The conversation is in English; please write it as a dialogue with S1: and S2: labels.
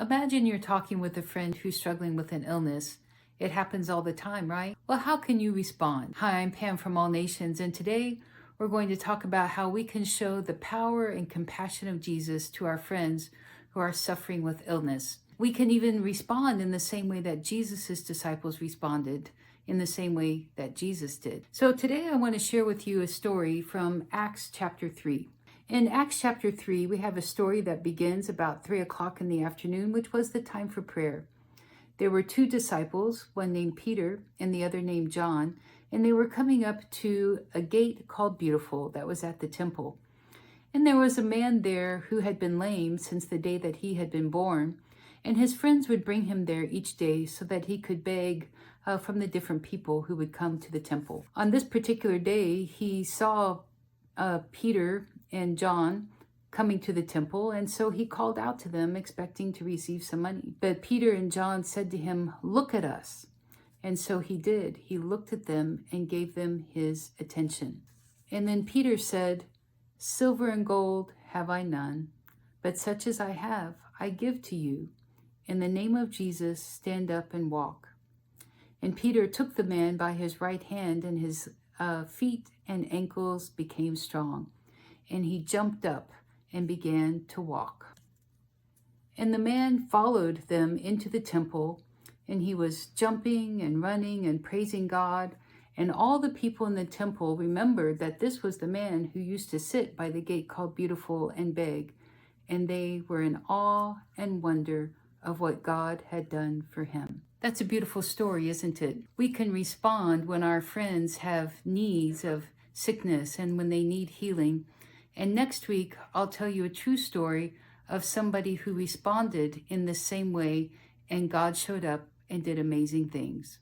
S1: Imagine you're talking with a friend who's struggling with an illness. It happens all the time, right? Well, how can you respond? Hi, I'm Pam from All Nations, and today we're going to talk about how we can show the power and compassion of Jesus to our friends who are suffering with illness. We can even respond in the same way that Jesus' disciples responded, in the same way that Jesus did. So today I want to share with you a story from Acts chapter 3. In Acts chapter 3, we have a story that begins about 3 o'clock in the afternoon, which was the time for prayer. There were two disciples, one named Peter and the other named John, and they were coming up to a gate called Beautiful that was at the temple. And there was a man there who had been lame since the day that he had been born, and his friends would bring him there each day so that he could beg from the different people who would come to the temple. On this particular day, he saw Peter and John coming to the temple, and so he called out to them expecting to receive some money. But Peter and John said to him, "Look at us." And so he did. He looked at them and gave them his attention. And then Peter said, "Silver and gold have I none, but such as I have I give to you. In the name of Jesus, stand up and walk." And Peter took the man by his right hand, and his feet and ankles became strong. And he jumped up and began to walk. And the man followed them into the temple, and he was jumping and running and praising God. And all the people in the temple remembered that this was the man who used to sit by the gate called Beautiful and beg. And they were in awe and wonder of what God had done for him. That's a beautiful story, isn't it? We can respond when our friends have needs of sickness and when they need healing. And next week, I'll tell you a true story of somebody who responded in the same way, and God showed up and did amazing things.